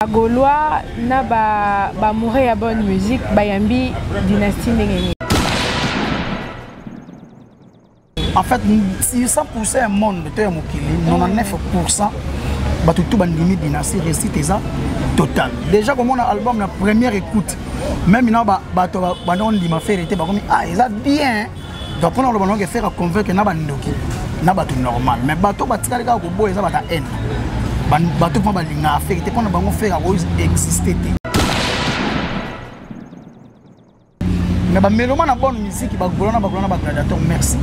Gaulois na ba mourir à bonne musique bayambi dynastie ndengeni. En fait, si 100% un monde de 99% tout bandimi dynastie récite ça total. Déjà comme on a album la première écoute, même il on dit ma faire était comme ah ils a bien. Donc on a le faire convaincre na bandoki na tout normal. Mais bateau batika les gars ko boy ça ba ta haine. Bateau pas balinga faire était pendant bango faire rose exister. Mais ba mélomane na bonne musique ba golona ba gladiateur merci.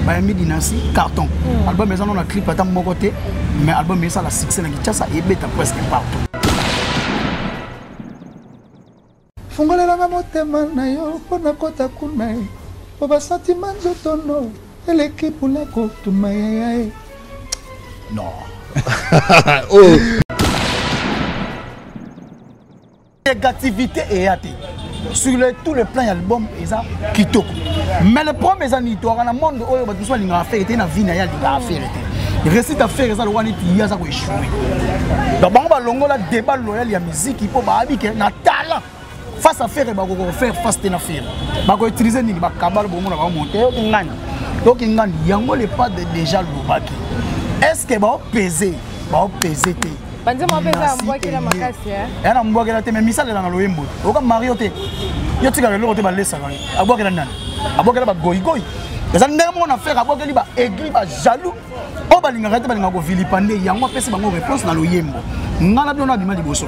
Bayami dynastie carton. Album maison on a clip à mon côté mais album mais ça la succès na Kinshasa et beta presque partout. Fungolela nga motema na yo pona kota kunai. Po ba sentiment zotono l'équipe pour la coupe mayaye. Non. Oh. Négativité et athée. Sur tous les plans album et ça kitoko. Mais le premier années toi dans le monde où ba soit linga faire était na vie na ya linga faire était. Récite à faire ça le wani tiya ça ko échouer. Donc ba longola débat loyal ya musique il faut ba habike na talent. Face à faire ba ko faire face na faire. Ba ko utiliser ni ba kabal bo mona ba monter o ngani. Donc ngani yango le pas déjà lobaki. Est-ce que ba peser te? Banze mo pesa mbwaki la makasi hein. Ana mbwaki la te mais misala na loyembo. Oka Mario te. Yo tika le lokote ba lesa ngani. Abwaki la nani? Abwaki la ba goy. Ça n'est pas mon affaire abwaki ba aigri ba jaloux. O ba linga rete ba linga ko vilipande yango pesa bango réponse na loyembo. Ngana bi ona bima liboso.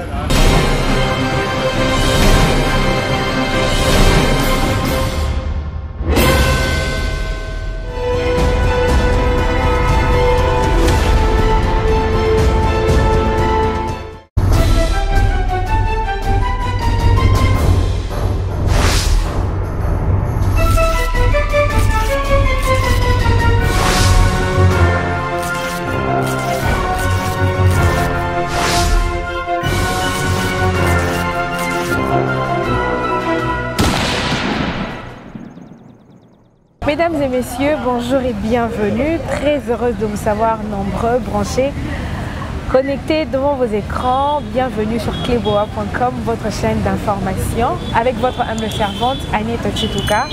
Mesdames et messieurs, bonjour et bienvenue. Très heureuse de vous savoir nombreux, branchés, connectés devant vos écrans. Bienvenue sur cleboa.com, votre chaîne d'information, avec votre humble servante Agnès Chituka.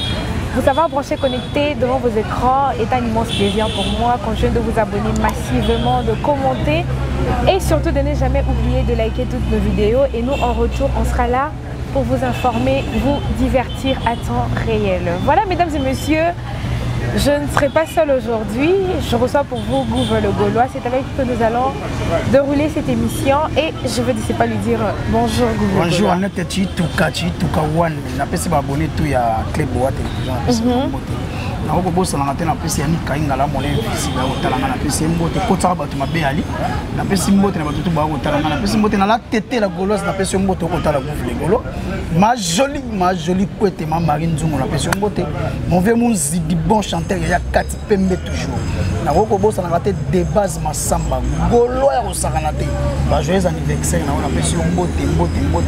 Vous savoir branchés, connectés devant vos écrans est un immense plaisir pour moi. Quand je viens de vous abonner massivement, de commenter et surtout de ne jamais oublier de liker toutes nos vidéos. Et nous, en retour, on sera là pour vous informer, vous divertir à temps réel. Voilà, mesdames et messieurs, je ne serai pas seule aujourd'hui. Je reçois pour vous Gouv le Gaulois. C'est avec lui que nous allons dérouler cette émission. Et je ne sais pas lui dire bonjour Gouv le Gaulois. Bonjour, Annette Chituka One. Je suis abonné tout à Cleboa Télévision. Na ko bossa na ngate na pesi ya mikainga la mole visi ba otalanga na pesi mbote kotsa ba tuma be ali na pesi mbote na batutu ba otalanga na pesi mbote na la tete la gauloise na pesi mbote ko tala Gouv le Gaulois ma jolie kwete ma Marine Nzungu na pesi mbote mon vieux mon zibi bon chanteur ya Kati Pembe toujours na ko bossa na ngate de base masamba Gaulois o sakanate ba joyeux anniversaire na pesi mbote ko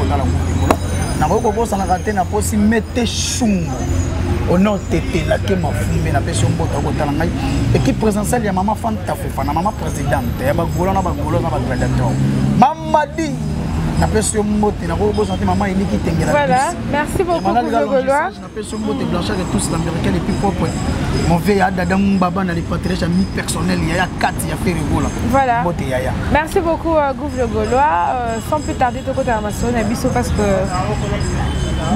tala Gouv le Gaulois na ko bossa na ngate na posi mete chungu au nom de la que ma fumée na personne bota ko talanga équipe présidentielle ya maman Fanta Fofana maman présidente ya ba golona ba gladiateur mamadi na personne mote na ko santé maman Eliki Tengela. Voilà, merci beaucoup Gouv le Gaulois. Na personne mote blanchard et tous l'américain les plus propres. Mon vieux Dada Mbaba na les patriotes amis personnels ya Kati ya fait rigola. Voilà. Mote ya. Merci beaucoup Gouv le Gaulois. Sans plus tarder to côté Amazon na biso parce que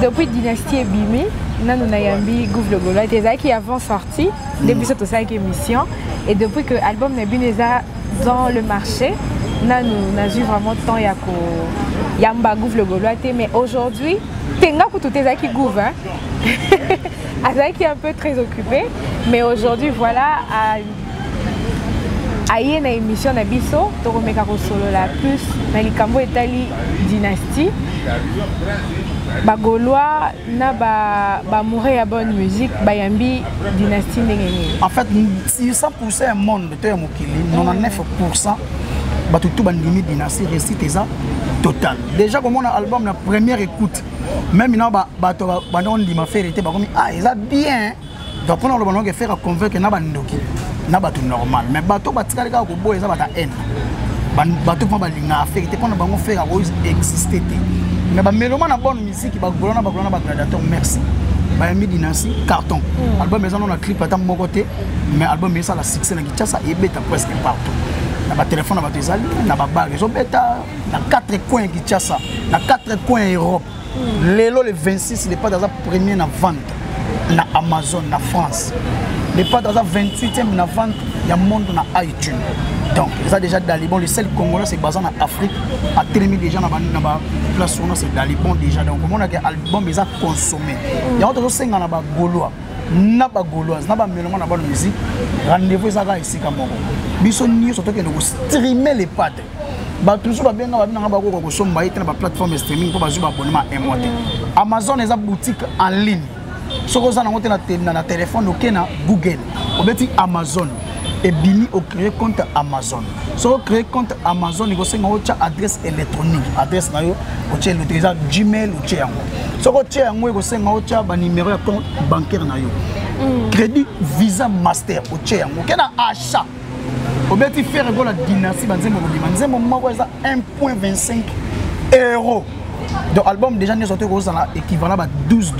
depuis Dynastie Bimi, nous avons Gouv le Gaulois qui avant sorti, depuis cette émission. Et depuis que l'album n'est pas dans le marché, nous avons eu vraiment le temps de Yamba Gouv le Gaulois. Mais aujourd'hui, Tenga pour tout qui Gouv. Qui est un peu très occupé. Mais aujourd'hui, voilà, à une émission de Bisso, Toromeka Solo la plus, Nalikambo Etali Dynastie. Gaulois na ba mourir à bonne musique bayambi dynastie ndengeni. En fait, si 100% un monde de 99% tout bandimi dynastie récite ça total. Déjà comme on a album la première écoute, même on dit ma faire était comme ah ils a bien. Donc on a le faire convaincre na bandoki na tout normal. Mais bateau batika les gars ko boy ça ba ta haine. bato pa balinga affaire te pona bango faire rose exister te mais ba meloma na bonne musique ba golona ba gradateur merci ba mi dinasi carton album maison on a clip ata moko te mais album ça la succès na Kinshasa et beta presque partout na ba téléphone na ba tezali na ba bar ils ont beta na 4 coins Kinshasa na 4 coins Europe lelo le 26 les pas dans la première na vente na Amazon na France les pas dans la 28e na vente il y a monde na iTunes. Donc, ça déjà Dalibon, le seul Congolais c'est basé en Afrique, a télé déjà dans la place où c'est Dalibon déjà. Donc, on a un album mais ça consommé. Il y a autre chose dans la Gaulois, na ba Gauloise, na ba mélomane na ba musique. Rendez-vous ça ici comme Congo. Biso ni surtout que nous streamer les pattes. Ba toujours ba bien na ba ko ko somba ite na ba plateforme streaming pour ba jouer abonnement un mois. Amazon les boutique en ligne. Ce que ça na téléphone OK na Google. On bet Amazon. Et Bini a créé compte Amazon. Si vous créez compte Amazon, vous avez une adresse électronique. Adresse l'utilisation Gmail ou Tchéango. Si vous avez un numéro de compte bancaire. Crédit Visa Master ou Tchéango. Vous avez un achat. Vous pouvez faire la dynastie. Vous avez 1,25 €. Donc l'album déjà équivalent à $12,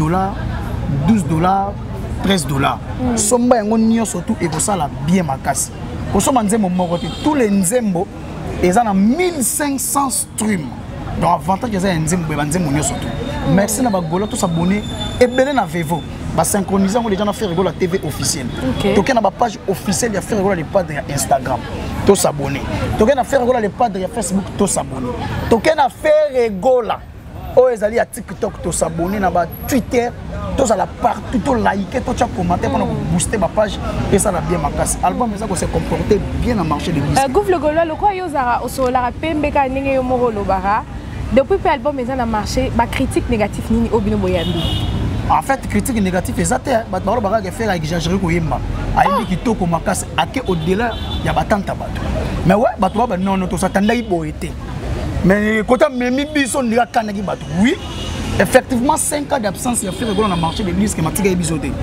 $13. Somba yango nyo surtout et ça la bien makasi. Pour ça nzembo moko tous les nzembo ils ont 1500 streams. Donc avantage c'est nzembo nzembo nyo surtout. Merci na bagolo tous abonner et belé na Vevo. Ba synchroniser on les gens faire la TV officielle. Donc na ba page officielle ya faire les pages ya Instagram. Tous abonner. Donc na faire les pages ya Facebook tous abonner. Donc na faire rigola. Oh ezali ya TikTok tous abonner na ba Twitter. Tous à la partout, tous liker, tous commenter pour booster ma page et ça la bien ma casse. Album ça s'est comporté bien dans le marché de musique. Gouf le golo le quoi yozara osola pembe ka ndenge yo moro lobara. Depuis que l'album est dans le marché, ma critique négative ni obino boyandi. En fait critique négative exacte ba baro ba ga faire exagérer ko yemba. Ayi ki to ko makase ake au-delà ya batanta bato. Mais ouais bato ba non to satanda iboete. Mais quand même biso ndika kanaki bato. Oui. Effectivement, 5 ans d'absence, il y a fait dans le marché de l'église qui m'a tiré épisodé.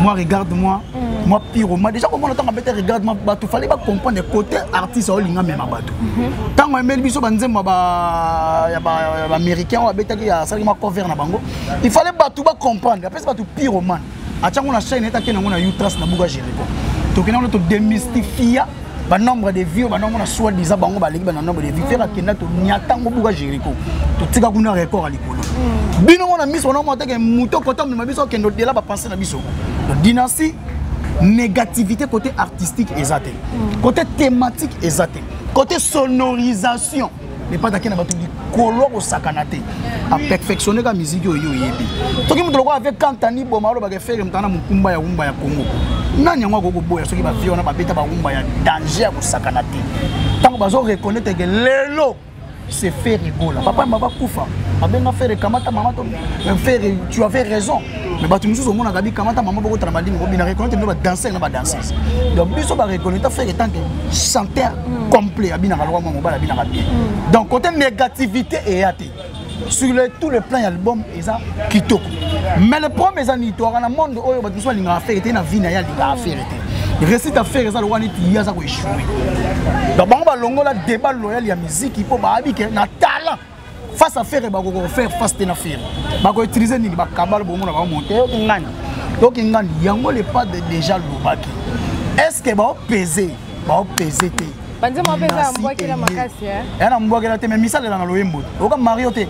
Moi, regarde-moi, moi, pire, moi, déjà, comment on entend regarde-moi, il fallait pas comprendre le côté artiste, il y a même un bateau. Tant que je suis américain, il fallait pas tout comprendre. Après, c'est pas tout pire, man. À chaque fois, on a chaîne, on a eu trace de Bouga Jéricho. Donc, on a démystifié. Le nombre de vies, le nombre de soins, le nombre de vies, faire qu'il n'y a pas de Bouga Jéricho. Tout ça, on a un record à l'école. Bino on a mis son nom en tant que mouton quand on a mis son qui est là penser la biso. Dynastie négativité côté artistique exact. Côté thématique exact. Côté sonorisation. Mais pas d'accord na du color au sakanate. À perfectionner la musique yo yebi. To ki muto avec Kantani Bomaro ba faire mtana mukumba ya umba ya Congo. Nani yango go boya soki ba viona ba beta ba umba ya danger au sakanate. Tant bazo reconnaître que lelo c'est faire rigoler. Papa m'a pas koufa. Abenga faire kamata maman tu avais raison. Mais bah tu me dis au monde a gabi kamata maman beaucoup travailler mais bien reconnaître nous va danser na ba danseuse. Donc biso ba reconnaître faire tant que chanteur complet abina ka lwa mo ba abina ka bien. Donc côté négativité et até. Sur tous les plans album eza kitoko. Mais le premier années to na monde oyo ba tu so linga faire était na vie na ya linga faire était. Récite à faire ça le wani ti ya za ko échouer. Donc bango ba longo la débat loyal ya musique il faut ba abike na talent. Face à faire, bah faire face à faire. Bah utiliser ni bah cabal bon on va monter. Donc ingani yango les pas déjà lobaki. Est-ce que bah peser té. Banze mo pesa mbwaki la makasi hein. Ana mbwaki la té mais misala na loyembo. Oka Mario té.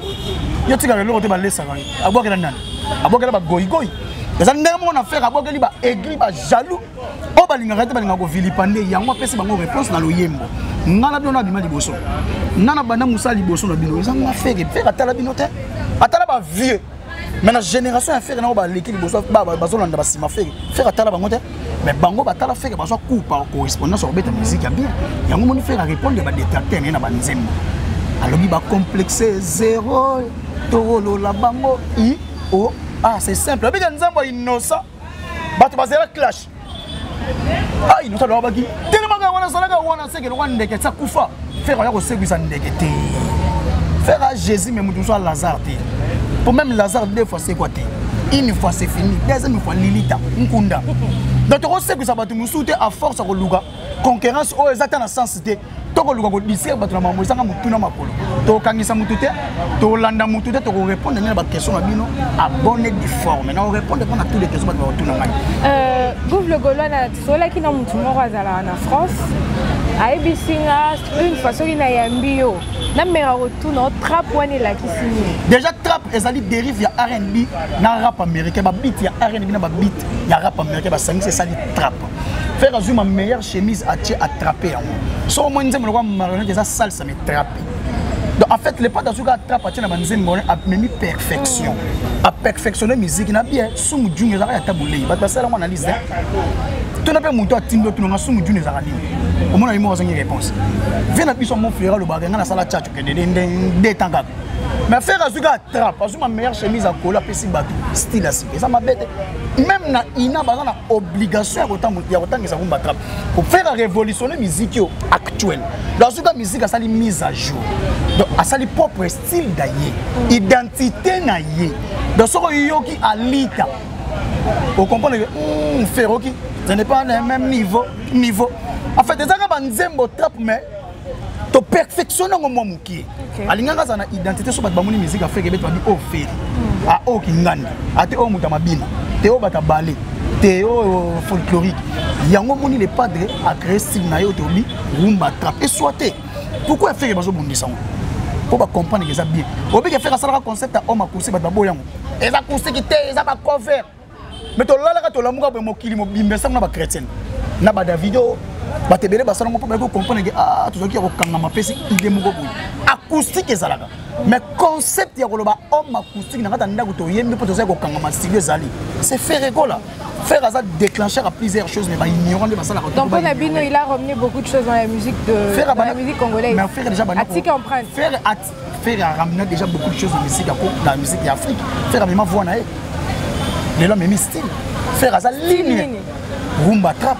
Yo tika le lokote ba lesa ngani. Abwaki la nani. Abwaki la ba goy. Ça n'est pas mon affaire abwaki ba aigri ba jaloux. O ba linga rete ba linga ko vilipande yango pesa bango réponse na loyembo. Ngana biona bima liboso. Nana bana musa liboso na bino. Ils ont fait atala binote. Atala ba vieux. Mais la génération a fait na ba leki liboso ba bazolanda ba sima faire atala bango te. Mais bango ba tala fait bazo coup par correspondance sur bête musique bien. Yango moni faire répondre ba détracteur na ba nzembo. Alors ba complexé zéro tolo la bango I O ah c'est simple. Ba nzembo innocent. Ba to bazela clash. Ah innocent do ba ki. On sait que le roi ndeke ça kufa faire ya ko seguisa ndeke te faire à Jésus mais mutu so Lazare te pour même Lazare deux fois c'est quoi te une fois c'est fini deuxième fois Lilita nkunda donc on sait que ça va te musuter à force ko luga concurrence o exactement na sens te tokoluka ko disir bato na mambo sanga mutuna makolo to kangisa mutute to landa mutute to répondre na ba question na bino à bonne et forme na répondre à toutes les questions bato tuna mai Gouv le Gaulois na sola ki na mutu moko azala na France ayebisinga une façon ina yambio na mera retourna trap wane la kisini déjà trap ezali dérive ya R&B na rap américain ba beat ya R&B na ba beat ya rap américain ba sangi c'est ça li trap faire azuma ma meilleure chemise à attraper so moi nzembo lokwa marionnette ça salsa mais trapper donc en fait les pas d'azuka trap à na banzembo a même perfection a perfectionner musique na bien sumu junge za ya tabulei ba sala mo analyse tout n'a pas monté à tindo tout na sumu junge za rali au moins il m'a donné réponse viens na biso mon frère le baganga na sala tchatcho que de tanga mais faire azuka trap azuma meilleure chemise à cola pesi batou style à ça m'a bête même na ina bazana obligation ya kotangisa kumba trap pour faire révolutionner musique actuelle dans ce cas musique a sali mise à jour donc a sali propre style d'ailleurs identité na yé dans ce que yoki alita vous comprenez que Ferroki ce n'est pas le même niveau en fait des gens banzembo trap mais to perfectionner au moment qui alinganga sana identité so bat bamuni musique afrique beto bi o feri a o kingandi ate o muta mabina teo bata balé teo folklorique yango moni les padres a créé style na yo tobi rumba trap et soité pourquoi faire bazo bondisa pour ba comprendre que ça bien obi que faire ça concept a homme akusi bata boyango et ça acoustique te ça ba cover mais to lala ka to lamuka be mokili mo bimbe sa na ba chrétien na ba Davido batebele basala ngo pour comprendre que ah tout ce qui a kokanga mapesi idée moko boy acoustique ezalaka mais concept ya koloba homme acoustique na kata ndako to yembe pour to za kokanga ma studio ezali c'est faire égola faire ça déclencher à plusieurs choses mais ba ignorant de basala donc pour Nabino il a ramené beaucoup de choses dans la musique dans la musique congolaise mais faire déjà empreinte faire a ramené déjà beaucoup de choses dans la musique d'Afrique faire même voix na les l'homme même style faire ça ligne rumba trap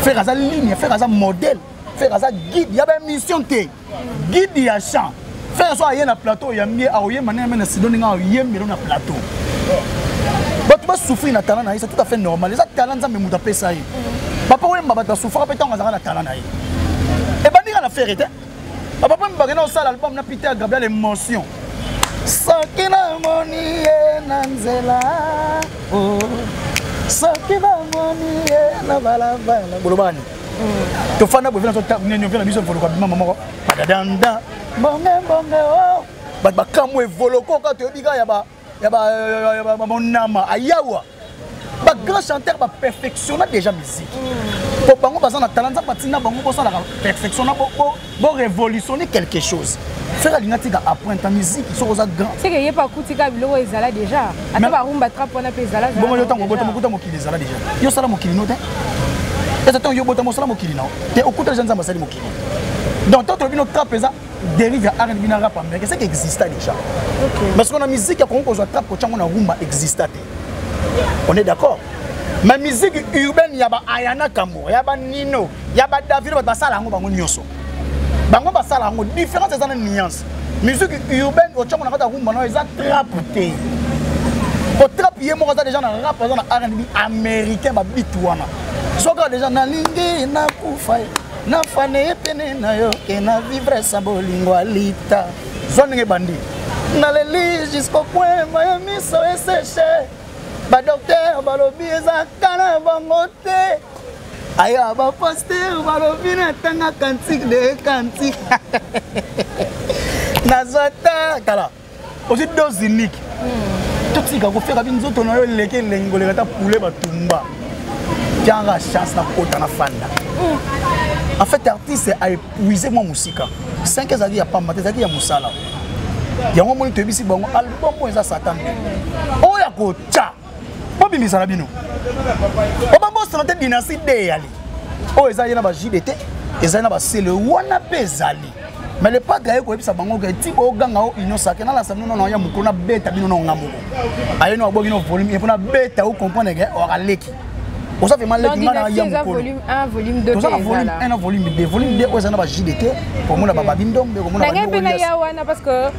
faire ça ligne faire ça modèle faire ça guide il y a une mission té guide ya chant faire ça y na plateau ya mieux a oye mané na sidoni nga oye melo na plateau bato ba souffrir na talent na c'est tout à fait normal ça talent ça me muta pesa yi papa oye mbaba souffrir pe tanga na talent na yi e bandika na faire té papa mbaba na osala album na Peter Gabriel émotion sakina moni nanzela oh sakina moni na balabala bolobani to fana bo vena to tap nyo vena biso folo kwa bima mama padadanda bonge oh ba kamwe voloko ka to biga ya ba monama ayawa ba grand chanteur ba perfectionner déjà musique pour bango bazana talent za patina bango bosa la perfectionner bo révolutionner quelque chose faire l'ingatika apprendre ta musique so oza grand c'est que yeba kutika biloko ezala déjà ata ba rumba trap wana pe ezala bon yo tango bota mokuta mokili ezala déjà yo sala mokili no te et tant yo bota mosala mokili na te okuta gens za masali mokili donc tant que trap eza dérive à R&B na rap américain c'est qui existait déjà parce qu'on a musique ya kongo zo trap ko chango na rumba existait on est d'accord ma musique urbaine ya ba Ayana Kambo ya ba Nino ya ba Davido ba sala ngo bango nyoso bango ba sala ngo différence ezana nuance musique urbaine o chango na kata rumba na eza trap te o trap ye mo za déjà na rap za na R&B américain ba beat wana soka déjà na lingi na kufa na fane pene na yo ke na vivre sa bolingo alita zonenge bandi na leli jusqu'au point ma miso séché ba docteur balobi eza kana bangote aya ba pasteur balobi na tanga cantique de cantique na zota kala aussi dose unique tout ce qu'on fait kabinzo to na yo leke lengoleka ta poulet batumba tianga chance na kota na fanda en fait artiste a épuisé moi musika 5 ans ya pamba tezaki ya musala yango moni to bisi bango album mo eza satan oya ko cha Bobi Misarabino. Obambo santé dynastie de yali. Oh ezali na ba JDT, ezali na ba c'est le wana bezali. Mais le pas gaé ko ebisa bango ga tipo ganga o inosake na la samno na ya mukona beta bino no ngamo. Ayo no bogi no volume e pona beta o comprendre que o galeki. O ça fait mal leki na ya mukona. Volume 1, volume 2 ezala. Volume 1 volume 2, volume 2 o ezali na ba JDT pour mona baba bindom be ko mona ba. Nanga pena ya wana parce que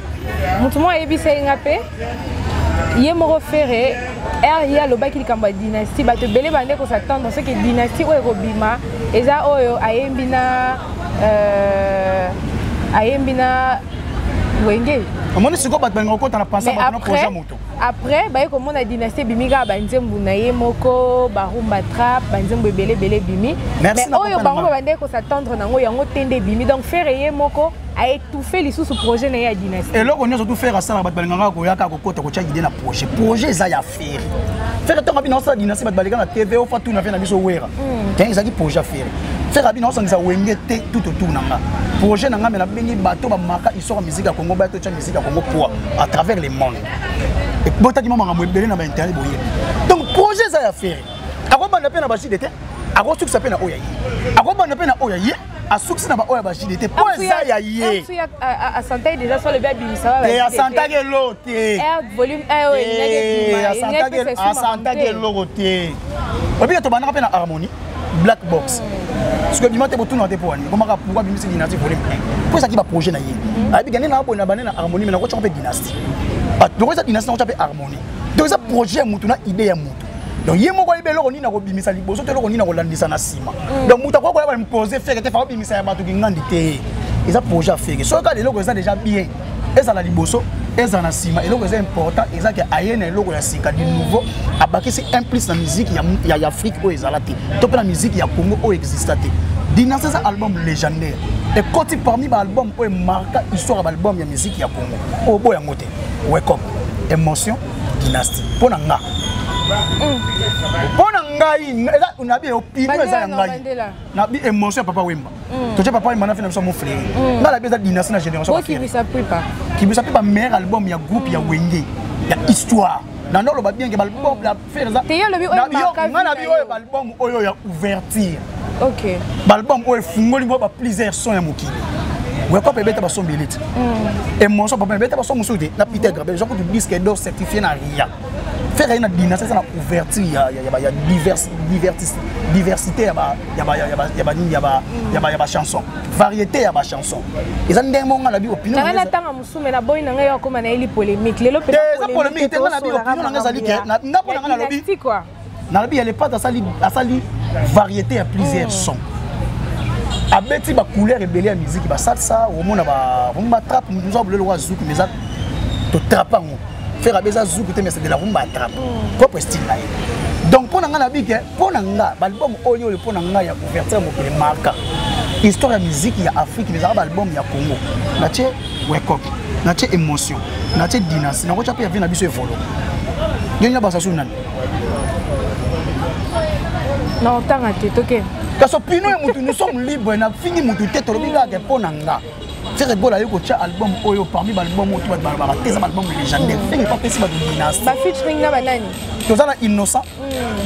mutumo ebisa ngape. Yemoro ferré il y a le bac qui kamba dynastie ba te belé bande ko s'attend dans ce que dynastie o ekobima eza oyo ayembina ayembina wenge. Amoni siko bat bango ko tana penser ba projet moto. Après ba ko mona dynastie bimika ba nzembu na ye moko ba rumba trap ba nzembu belé bimi. Mais oyo bango ba ndé ko s'attendre nango yango tende bimi donc faire ye moko a étouffé les sous projet na ya dynastie. Et là on a surtout faire ça bat balinganga ko yaka ko kota ko tia idée na projet za ya faire. Faire tant bina ça dynastie bat balinganga na TV o fatu na fait na biso wera. Tiens ils a dit projet faire. Faire bina ça ngisa wenge te tout autour nanga. Projet nanga mais la bengi bato ba marka histoire musique ya Congo ba to tia musique ya Congo pour à travers le monde. Et botaki mama ngamwe belé na ba internet boye. Donc projet ça ya faire. Ako banda pe na ba chidete. Ako succès pe na oya yi. Ako banda pe na oya yi. A succès na ba oya ba chidete. Po ça ya yi. A santé déjà sur le baby ça va. Et a santé que l'autre. Volume 1 oui, a santé que l'autre. Obi to banda pe na harmonie. Black box. Parce que bimate botu na te po ani. Comment pourquoi bimisi dynastie volume 1. Pour ça qui va projet na yi. Abi gagner na abona bana na harmonie mais na ko chompe dynastie. Donc ça dynastie na ko chompe harmonie. Donc ça projet mutu na idée ya mutu. Donc il y a mon gars qui na ko bimisa liboso te loko ni na ko landisa na sima. Donc mutu ko ba me poser faire te fa bimisa ya batu ki ngandi te. Ils a projet à faire. So ka de loko ça déjà bien. Et ça la liboso, et ça na sima et loko c'est important et ça que ayene loko ya sika du nouveau abaki c'est implique na musique ya Afrique o ezalati. To pe la musique ya Congo o existate. Dynastie c'est un album légendaire. Et quand il parmi les albums où marque histoire de l'album de musique ya Congo. Au bout d'un côté, wake up, émotion, dynastie. Pour nanga. Pour nanga, on a bien opinion ça nanga. Na bi émotion papa Wemba. Toi papa Wemba na fait mon frère. Na la beza dynastie na génération. Qui ne s'appuie pas. Qui ne s'appuie pas meilleur album ya groupe ya Wenge. Ya histoire. Dans le bien que l'album la faire ça. Te yo le bi o marqué. Na bi o album oyo ya ouverture. OK. L'album où fungoli ba plusieurs sons ya mokili. Ouais quoi peut-être ba son billet. Émotion papa peut-être ba son musouté na Peter Grabel genre du disque d'or certifié na RIA. Faire une dynastie ça na ouverture ya diversité ya chanson. Variété ya chanson. Ils ont des moments la bi opinion. Na tanga musume na boy na ngayo koma na eli polémique. Lelo pe polémique te na bi opinion na ngazali ke na ngapona na lobi. Quoi? Na bi elle est pas à sali variété à plusieurs sons. Abeti ba couleur rebelle à musique ba salsa au monde ba trap nous avons le roi zouk mais ça to trapa ngo faire abeza zouk te mais c'est de la rumba trap propre style là. Donc pour nga na bi ke pour nga album oyo le pour nga ya ouverture mo ke marka histoire ya musique ya Afrique mais ça album ya Congo na che wake up na che émotion na che dynastie na ko cha pe ya vina biso evolo ngenya ba sasu nani. Non, t'as raté, ok. Parce que nous sommes libres, nous fini mutu tête le biga ke ponanga. Faire bola yo ko cha album oyo parmi album o tuba barbara tes album légendaire. Fait pas possible de dynastie. Ba featuring na banani. Tozana innocent.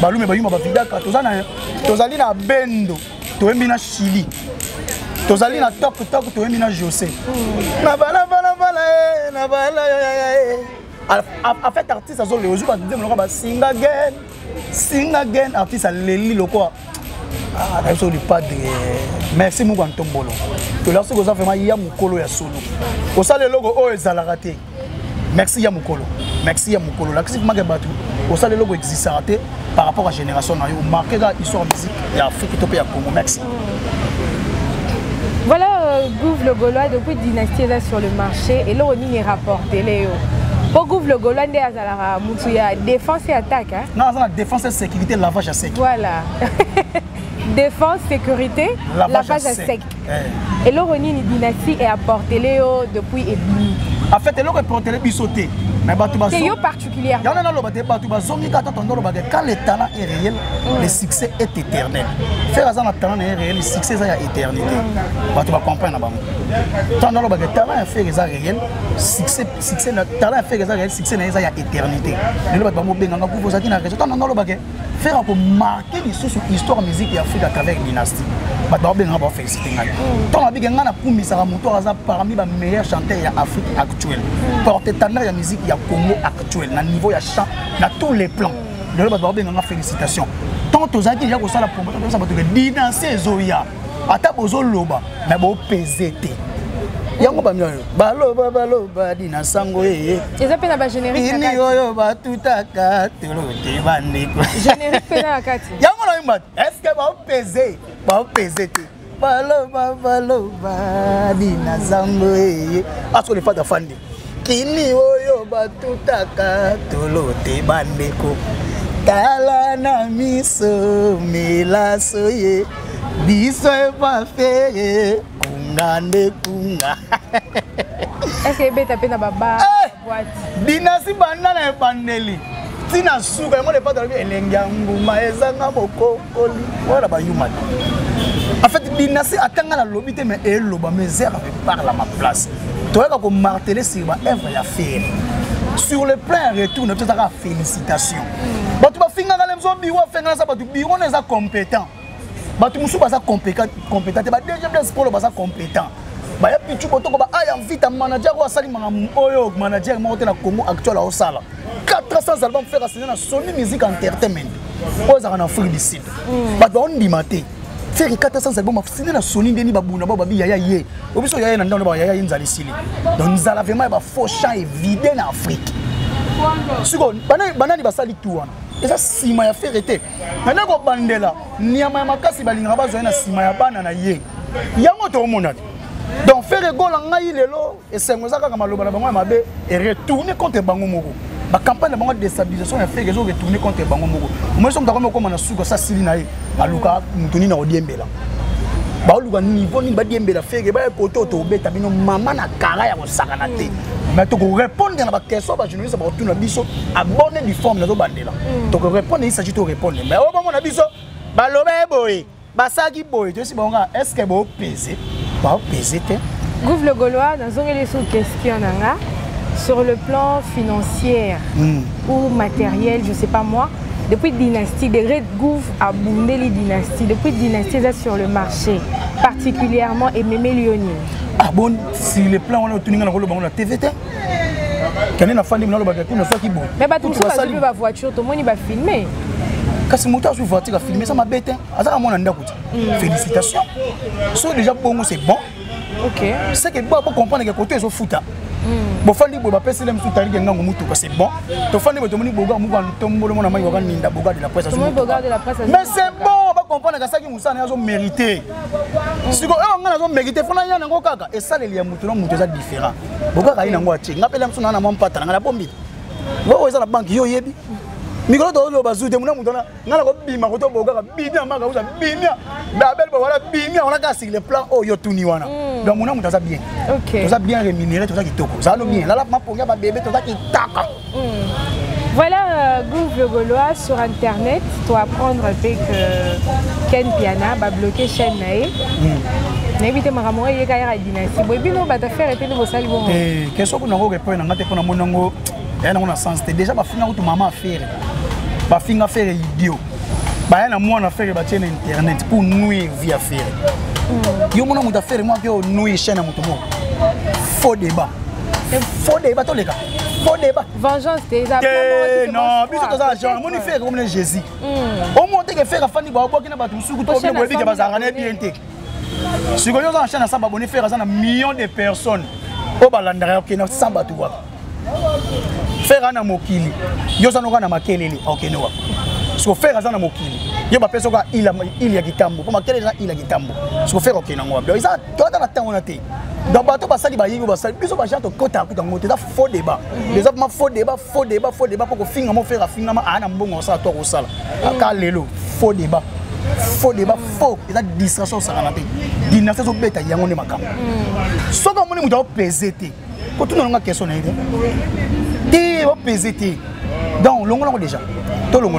Balume bayuma ba vidaka tozali na bendo. Toembi na Chili. Tozali na top toembi na José. Na bala en fait artiste azo le ozuba ndemo ba sing again artiste a leli loko ah ça du pas de merci mon Tombolo to la soko ça vraiment ya mukolo ya solo ko ça le logo o ezala raté merci ya mukolo la kisi maka batu ko ça le logo existe raté par rapport à génération na yo marqué la histoire musique ya Afrique topé ya Congo merci. Voilà Gouv le Gaulois depuis dynastie là sur le marché et là on y rapporte Léo. Pour Gouv le Gaulois ndé azala mutu ya défense et attaque hein. Non, ça défense et sécurité lavage à sec. Voilà. Défense, sécurité, lavage à sec. Et là on y une dynastie est apporté Léo depuis Ebini. En fait, elle aurait porté les bisotés. Mais c'est particulier. Quand le talent est réel, le succès est éternel. Faire un talent est réel, le succès est éternel. Tu vas comprendre. Quand le talent est réel, succès talent est réel, succès est éternité. Faire pour marquer l'histoire musique et Afrique à travers une dynastie. Parmi les meilleurs chanteurs d'Afrique actuelle. Porte-étendard de la musique il y a Congo actuel, na niveau ya chant, na tous les plans. Le ba ba félicitations. Tant aux amis il y a ko sala promotion ça ba to dynastie zoya. Ata bozo loba, mais bo PZT. Yango ba myo. Baloba dina sango eh. Ils appellent la générique. Ini oyo ba tutaka tolo te bande ko. Générique pena kati. Yango na imba. Est-ce que ba PZ, ba PZT. baloba dina zango aso le fata fandi kini oyo batutaka tolote bandeko tala na miso milaso ye biso epafe kunga nde kunga. Est-ce que beta pena baba boîte dinasi banana ebandeli tina suka mo le fata elenga nguma ezanga bokokoli wala ba yuma. En fait, dinasi atanga na lobby te mais eloba mais zère parle à ma place. Toi quand marteler sur ma œuvre ya faire. Sur le plan retour, nous avons félicitations. Bah tu vas finir dans les zones bureau, faire ça, bah tu bureau n'est pas compétent. Bah tu musu pas compétent, bah deuxième place pour le basa compétent. Bah ya pichu boto ko ba aya vite manager ko asali oyo manager mo na Congo actuel au sala. 400 albums faire assigner na Sony Music Entertainment. Aux en Afrique du Sud. Bah on dit maté. Faire 400 albums assigner na Sony Denis babuna babi yaya ye. Obiso yaya na ndona ba yaya inzali sili. Donc nous allons vraiment ba faux champ évident en Afrique. Siko banani basali tout wana. Eza sima ya faire été. Nana ko bandela niama makasi balinga bazo na sima ya bana na ye. Yango to mona. Donc faire gol ngai lelo et c'est ngoza kaka maloba na bango mabe et retourner contre bango moko. Ba campagne bango de déstabilisation ya faire que retourner contre bango moko. Moi somme takoma ko mana suko sa sili na ye. Aluka mutuni na odiembela. Ba oluka niveau ni ba diembela faire ba poto to beta bino mama na kala ya ko sakana te. Mais tu peux répondre à la question, les journalistes vont retourner à biso abonné du forme dans bandela. Donc répondre il s'agit de répondre. Mais au moment na biso baloba boy, basaki boy, tu sais bon est-ce que vous peser? Pas peser te. Gouv le Gaulois dans une sous question nanga sur le plan financier ou matériel, je sais pas moi. Depuis dynastie, des Red Gouv a boundé les dynasties. Depuis dynastie, c'est sur le marché, particulièrement Mémé Lyoni. Ah bon, si les plans on a tenu dans la TVT, quand on a fait le bagage, on a fait qui bon. Mais bah tout ça, ça peut pas voiture, tout le monde va filmer. Quand c'est mon sur voiture à filmer, ça m'a bête. À ça mon anda félicitations. So déjà bon, c'est bon. Ok. C'est que bon pour comprendre que côté ils foot. Bon fandi bo ba pesi lem tout tari ngango mutu c'est bon. To fandi bo tomoni boga mu kan tombolo mona mai boga ninda boga de la presse. Mais c'est bon, on va comprendre que ça qui Moussa n'a mérité. Si on a mérité, faut n'aller n'ango kaka. Et ça les liens mutu non mutu ça différent. Boga kai n'ango ati. Ngapela msu na mon pata na bombi. Wo eza la banque yo yebi. Mikolo to lo bazu de muna mutu na ngala ko bima ko to boga bimia maka uza bimia. Babel bo wala bimia on a cassé le plan oh yo tuni wana. Donc muna mutu ça bien. OK. Tout ça bien rémunéré, tout ça qui toko. Ça no bien. Là ma ponga ba bébé tout ça qui taka. Voilà, Gouv le Gaulois sur internet, tu vas apprendre avec Ken Piana, va bloquer chaîne nae. N'évitez ma ramon et gaïra dynastie. Bon, et puis nous va te faire et puis nous saluer. Eh, qu'est-ce qu'on a repris dans notre pour mon ango? Et on a sens. Déjà, ma fille a tout maman faire. Ma fille a fait idiot. Bah, elle a moi on faire bâtir internet pour nuire via faire. Yo mon amour faire moi que nuire chaîne à mon tomo. Faux débat. Faux débat tous les gars. Faux débat. Vengeance déjà. Non, bis to ça genre mon faire comme les Jésus. Au moins que faire afani ba boki na ba tout suku to bien bobi que bazara na bien té. Si ko yo za chaîne ça ba boni faire ça na millions de personnes. O balandara OK na samba tu wa. Faire na mokili. Yo za no na makelele OK no wa. So faire ça na mokili. Yo ba peso ka il ya kitambo. Pour makelele na il ya kitambo. So faire OK na ngwa. Yo ça toi dans la temps on a té. Donc bateau basali ba yibi basali biso ba janto kota kuta ngote da faux débat les autres faux débat pour que finga mo faire finga ma ana mbongo ça to ko sala aka lelo faux débat faux et la distraction ça na te dinasa so beta yango ne makam so ka moni muto peser te ko tu na nga question na ide te o peser te donc longo déjà to longo.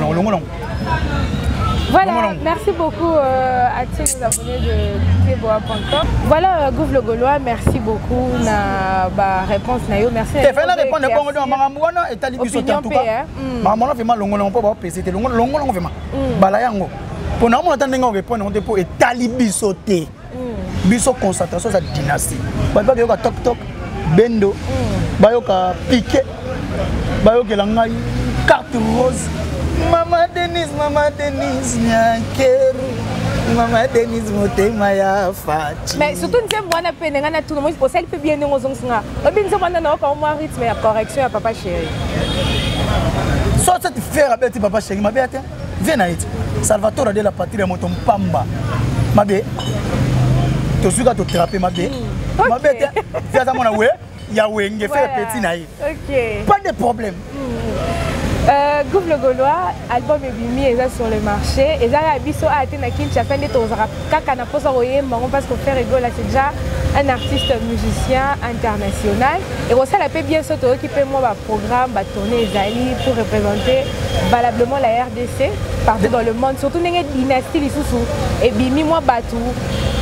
Voilà, merci beaucoup à tous les abonnés de Kleboa.com. Voilà, Gouv le Gaulois, merci beaucoup na ba réponse na yo, merci. Te fena répondre bongo de makambo wana etali biso en tout cas. Makambo na vraiment longo po ba peser te longo vraiment. Bala yango. Pour na mo tande nga répondre on te po etali biso te. Biso concentration sa dynastie. Ba ba yo ka tok bendo. Ba yo ka piqué. Ba yo ke la ngai carte rose. Mama Denise Nyankeru. Mama Denise Motema ya Fati. Mais surtout nous sommes peine ngana tout le monde pour ça il peut bien nous zonga. Obi nous sommes na ko mo rythme ya correction ya papa chéri. So ça te faire avec papa chéri ma bête. Viens na it. Salvatore de la patrie moto mpamba. Ma bé. to suka to trapper mabe mabe fais ça mon awé ya wenge faire petit naï OK pas de problème Groupe Le Gaulois, album Ebimi est sur le marché. Et ça, Abisso a été na Kinshasa, Kakana Posa Royem, parce que Frère Ego, là, c'est déjà un artiste musicien international. Et on sait la paix bien surtout qui fait moi programme, tourner Zali pour représenter valablement la RDC partout dans le monde, surtout dans les dynasties les sous. Ebimi moi partout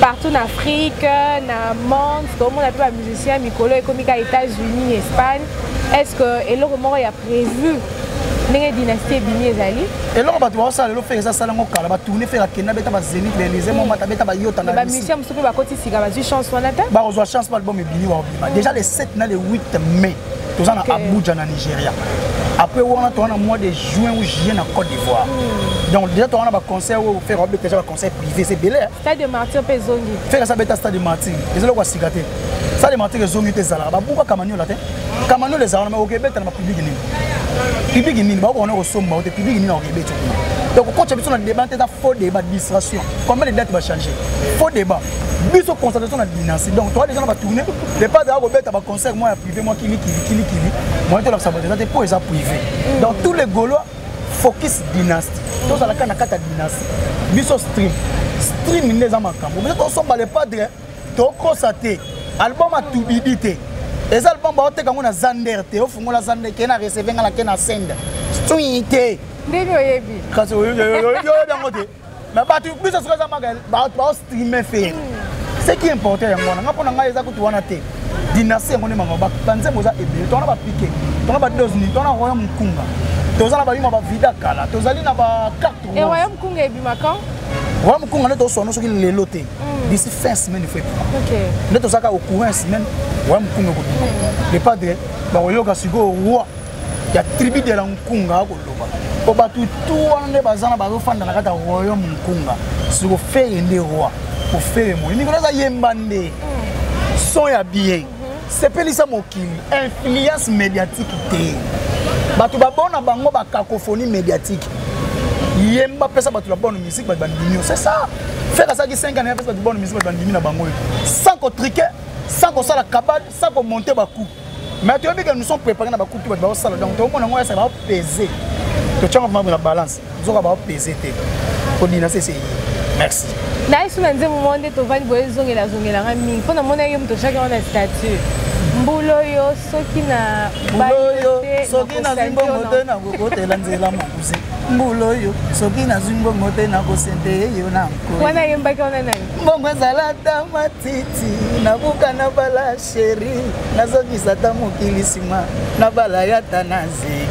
en Afrique, dans le monde, tout le monde a pu un musicien, Mikolo, et comme aux États-Unis, Espagne. Est-ce que et moment il a prévu les dynasties Ebimi Zali? Et là on va voir ça, le fait ça ça on va tourner faire la Kenya, beta ba Zénith, les moments beta ba Yota na. Ba musicien musuku ba koti sika ba chance on attend. Ba on chance pour l'album Ebimi wa. Déjà les 7 na le 8 mai, tous en Abuja na Nigeria. Après on a tourné au mois de juin ou juillet en Côte d'Ivoire. Donc déjà on a un concert où faire déjà un concert privé, c'est belé. Stade de Martyr Pezongi. Faire ça beta Stade de Martyr. Et c'est là quoi sigaté. Stade de Martyr Zongi te zala. Ba buka Kamanyo là te. Kamanyo les armes au Québec dans le public ni. Public ni ba on a au sommet au public ni au Québec. Donc quand tu as besoin de débat, tu as faux débat d'administration. Combien de dates va changer? Faux débat. Bis au concentration de la dynastie. Donc toi les gens va tourner. Les pas de Robert tu vas concert moi privé moi qui moi tu l'as saboté. Ça pour les privé. Donc tous les Gaulois focus dynastie. Tous à la canne à quatre dynastie. Bis au stream les amakambo. Mais on sommes les padres. Tu as constaté album à tout bidité. Les albums ba te comme na Zander te au fungo la Zander qui na recevoir la qui na send. Streamité. Ndenge oyebi. Kasi yo dangote. Mais ba tu plus ça ça magal ba streamer faire. Ce qui est important yango na pona ngai eza kutu wana te. Dynastie ngone manga ba banze moza ebe. Tona ba piquer. Tona ba dosni, tona royaume mkunga. Tozala ba yima ba vida kala. Tozali na ba carte. Et royaume mkunga ebima quand? Royaume mkunga neto sono soki lelo te. D'ici fin semaine il faut. OK. Neto saka au courant semaine royaume mkunga ko. Les padres ba yoka siko roi. Ya tribu de la mkunga ko loba. Ko batu tout ande bazana ba fanda na kata royaume mkunga. Siko faire ende roi. Pour faire mo. Ni ko za yembande. Son ya bien. C'est pelisa mokili. Influence médiatique te. Batu ba bona bango ba cacophonie médiatique. Yemba pesa batu la bonne musique ba bandimio. C'est ça. Faire ça qui 5 ans pesa batu bonne musique ba bandimi na bango. Sans qu'on triquer, sans qu'on la cabane, sans qu'on monter ba coup. Mais tu as vu que nous sommes préparés dans la coupe de salon. Donc, tout le monde ça va peser. Tu tiens vraiment la balance. Nous va peser. Pour dire c'est merci. D'ailleurs, si on a un moment de travail, vous allez zonger la rami. Pendant mon aïe, on chacun a statut. Mbouloyo, sokina. Mbouloyo, sokina zimbo mote na gogote lanzela mbuzi. Mbouloyo, sokina zimbo mote na gosente yo na mko. Wana yemba kona nani? Mbongo zalata matiti, nabuka na bala sheri, nazokisa ta mokili sima, na bala ya tanazi.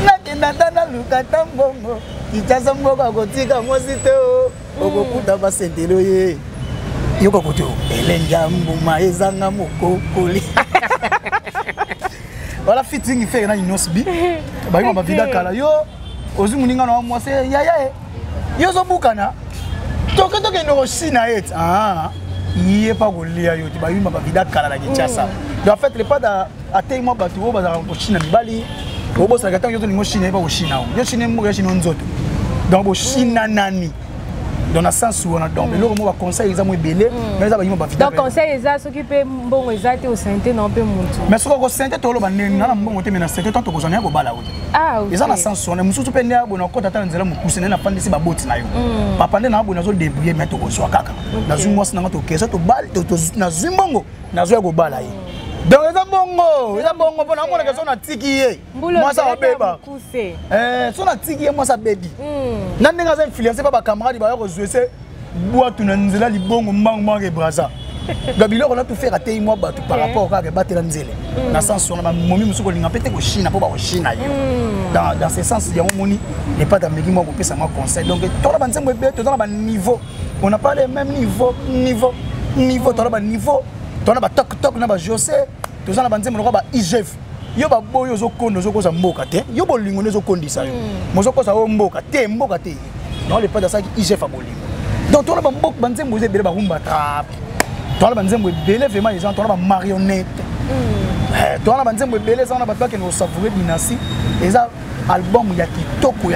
Nakenda tana lukata mbongo, ichaza mbongo kotika mosite o, okokuta basentelo ye. Yoko koto, elenja mbuma ezanga mokokoli. Voilà fitting fait na inosbi. Ba yima ba vida kala yo, ozimuninga na mwase ya. Yo zo bukana. Toke no China et. Ah. Yé pas golia yo, ba yima ba vida kala la Kinshasa. En fait les pas da atteindre ba tu ba za ko China bali. Obo sa gata yo to ni China ba ko China. Yo China mo ya China nzoto. Donc bo China nani. Dans le sens où on a donc le mot va conseil examen belé mais ça va yima ba vida. Donc conseil ça s'occuper mbongo ezate au santé non pe muntu. Mais ce ko santé to lo ba na mbongo te mena santé to ko zania ko bala wuti. Ah OK. Eza na sens on mususu pe ne abona ko tata nzela mukusene na pandisi ba boti na yo. Papa nde na abona zo débrouiller mais to ko so kaka. Na zumwa sina to kesa to bal to na zumbongo na zo ko bala yi. Donc eza bongo pona ngona ke so na tiki ye. Moi ça obeba. So na tiki ye moi ça baby. Na ndenga za influencer ba camarade ba yo jouer c'est boîte na nzela libongo mbango ke braza. Gabilo on a tout faire até moi ba tout par rapport à battre la nzela. Na sens on a momi musuko linga pété ko China po ba ko China yo. Dans ce sens il y a moni n'est pas dans meki moi ko pesa moi conseil. Donc to la banzembo ebe to dans ba niveau. On n'a pas les mêmes niveau to la ba niveau. To na ba tok na ba José. To za na banzembo ko ba IGF. Yo ba boyo zo kondo zo ko za mboka te. Yo bolingo ne zo kondisa yo. Mo zo ko za mboka te. Non les pas dans ça qui IGF a bolingo. Donc to na ba mboka banzembo ze bele ba rumba trap. To na banzembo bele vraiment les gens to na ba marionnette. To na banzembo bele ça na ba que nous savourer binasi. Et ça album ya kitoko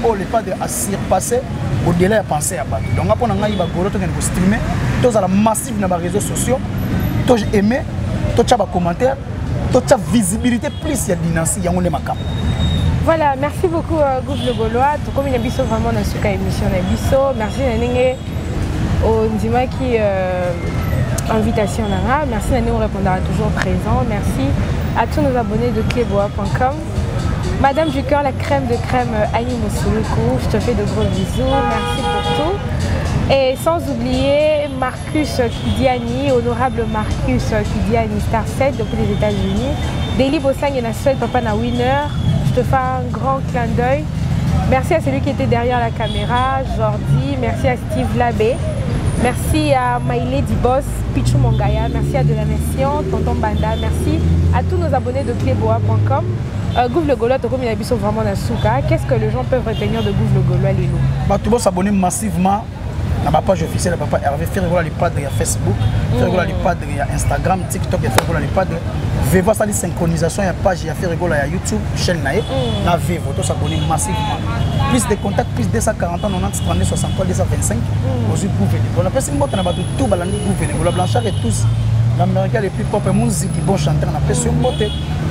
oh les pas de assir dépasser au-delà de penser à battre. Donc après on a eu bagolo to ko streamer, tous à la massif dans les réseaux sociaux, tous aimer, tous as commentaires, tous as visibilité plus il y a dynastie, il y a on est macam. Voilà, merci beaucoup Gouv le Gaulois. Tout comme il y a biso vraiment dans ce cas émission biso. Merci Naninge au Ndima qui invitation là. Merci Naninge, on répondra toujours présent. Merci à tous nos abonnés de cléboa.com. Madame du cœur, la crème de crème Annie Moussoulukou, je te fais de gros bisous. Merci pour tout. Et sans oublier Marcus Kidiani, honorable Marcus Kidiani, Star 7 depuis les États-Unis. Daily Bossang et Nassel, papa na winner. Je te fais un grand clin d'œil. Merci à celui qui était derrière la caméra, Jordi. Merci à Steve Labé. Merci à Maïlé Dibos, Pichou Mongaya. Merci à De la Nation, Tonton Banda. Merci à tous nos abonnés de cléboa.com. Gouv le Gaulois, comme il y a vraiment dans Souka. Qu'est-ce que les gens peuvent retenir de Gouv le Gaulois, Lilo? Tout le monde s'abonner massivement à ma page officielle, papa Hervé. Faire les padres, il y a Facebook. Faire les padres, il y a Instagram, TikTok, il y a faire les padres. Vivo, ça dit synchronisation, il y a page, il y a fait rigoler, il y a YouTube, chaîne naïe, la Vivo, tout s'abonner massivement. Plus de contacts, plus de 240 ans, 90, 32, 63, 225, aujourd'hui pour venir. On a fait une botte, on a battu tout, balandi pour venir. Le Blanchard et tous, l'Américain les plus propres, musique, bon chanteur, on a fait sur botte.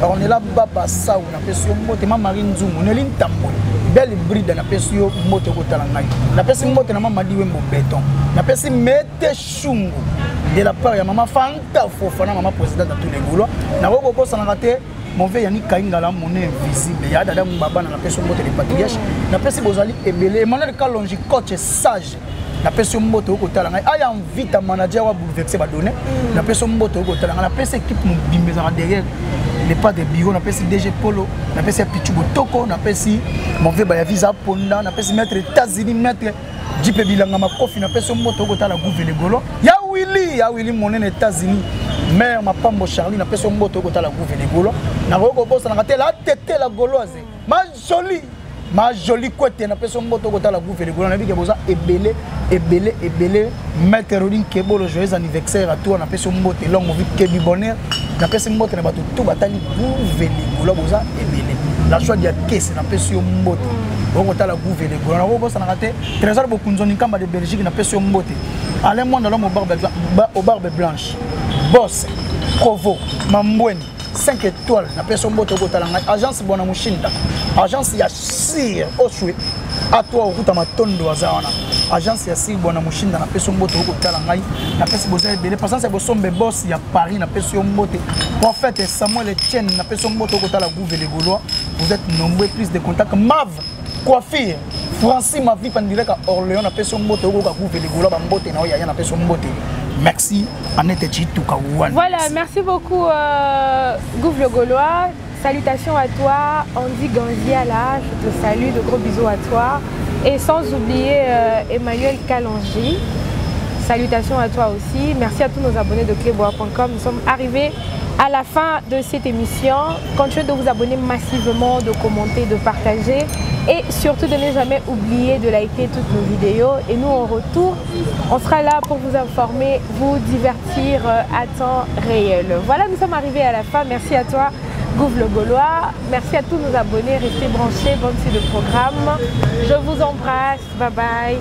Alors on est là, Baba Sa, on a fait sur botte, ma Marine Zoom, on est là, Tamboy. Belle bride, on a fait sur botte, on a fait sur botte, on a dit Wembo béton. On a fait sur Mete Chungu. De la part de maman Fanta Fofana, maman présidente de tous les Gaulois. Na roko ça n'a raté mon veille Yannick Kaingala mon invisible. Il y a Dada Mbaba na personne moto de patriarche. Na personne bozali ebele. Emmanuel Kalonji coach sage. Na personne moto ko tala ngai. Aya invite à manager wa bouleverser ba donner. Na personne moto ko tala ngai. Na personne équipe mon bimbeza derrière. Les pas de bureau, na personne DG Polo, na personne Pichubo Toko, na personne mon veille ba visa Ponda, na personne maître États-Unis maître Jipe Bilanga Makofi, na personne moto ko tala Gouv le Gaulois. Ya Willy mon aux États-Unis, mère ma pambo Charlie, n'a pas son moto côté la Gouv le Gaulois. N'a roko boss n'a raté la tête la gauloise. Ma jolie côté n'a pas son moto côté la Gouv le Gaulois. N'a vu que bosa ebele maître Rodin Kebo le joyeux anniversaire à toi n'a pas son moto longue vie que du bonheur. N'a pas son moto n'a pas tout batali Gouv le Gaulois bosa ebele. La choix de la caisse n'a pas son moto. On va la Gouv le Gaulois. N'a roko boss n'a raté trésor beaucoup de Kamba de Belgique n'a pas son moto. Allez moi dans l'homme au barbe blanche. Boss, Provo, Mambweni, 5 étoiles, la personne moto au Talanga, agence Bonamushinda, agence Yassir, Osui, à toi au route à ma tonne de Wazana, agence Yassir Bonamushinda, la personne moto au Talanga, la personne Bozé Bélé, parce que c'est Bosson Boss, il y a Paris, la personne moto, prophète Samuel Etienne, la personne moto au Talanga, Gouv le Gaulois, vous êtes nombreux, plus de contacts, Mav, coiffure. Francis ma vie pendant que Orléans a fait son moto au Gouv le Gaulois bambote na ya na fait son moto. Merci Annette Chituka Wan. Voilà, merci beaucoup Gouv le Gaulois. Salutations à toi Andy Ganziala, je te salue, de gros bisous à toi et sans oublier Emmanuel Kalonji. Salutations à toi aussi. Merci à tous nos abonnés de cléboa.com. Nous sommes arrivés à la fin de cette émission. Continuez de vous abonner massivement, de commenter, de partager et surtout de ne jamais oublier de liker toutes nos vidéos. Et nous, en retour, on sera là pour vous informer, vous divertir à temps réel. Voilà, nous sommes arrivés à la fin. Merci à toi, Gouv le Gaulois. Merci à tous nos abonnés. Restez branchés, bonne suite de programme. Je vous embrasse. Bye bye.